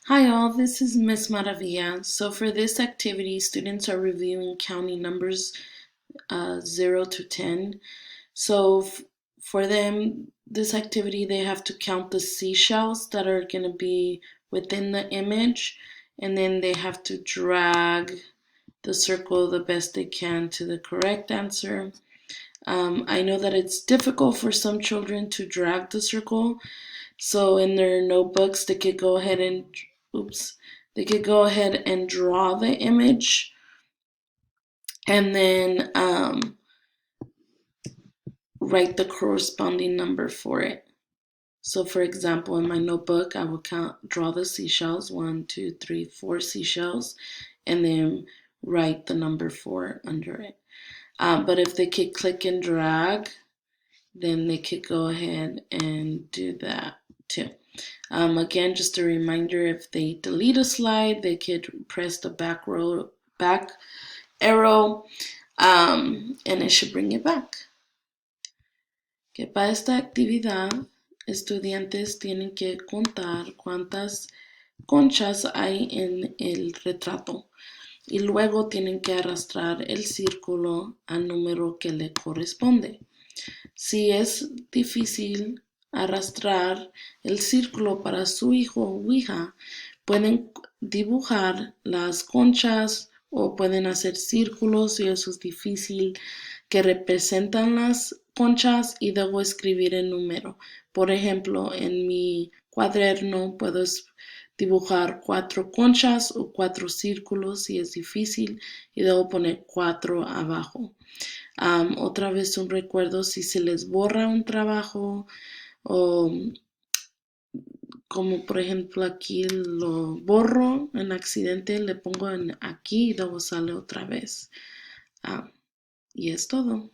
Hi all, this is Miss Maravilla. So for this activity, students are reviewing counting numbers 0 to 10. So for them, this activity, they have to count the seashells that are going to be within the image, and then they have to drag the circle the best they can to the correct answer. I know that it's difficult for some children to drag the circle, so in their notebooks, they could go ahead and, they could go ahead and draw the image and then write the corresponding number for it. So for example, in my notebook, I will draw the seashells, 1, 2, 3, 4 seashells, and then write the number 4 under it. But if they could click and drag, then they could go ahead and do that too. Again, just a reminder, if they delete a slide, they could press the back arrow, and it should bring it back. Que para esta actividad, estudiantes tienen que contar cuántas conchas hay en el retrato y luego tienen que arrastrar el círculo al número que le corresponde. Si es difícil arrastrar el círculo para su hijo o hija, pueden dibujar las conchas o pueden hacer círculos si eso es difícil, que representan las conchas y luego escribir el número. Por ejemplo, en mi cuaderno puedo dibujar 4 conchas o 4 círculos si es difícil y luego poner 4 abajo. Otra vez un recuerdo, si se les borra un trabajo o como por ejemplo aquí lo borro en accidente, le pongo aquí y luego sale otra vez. Y es todo.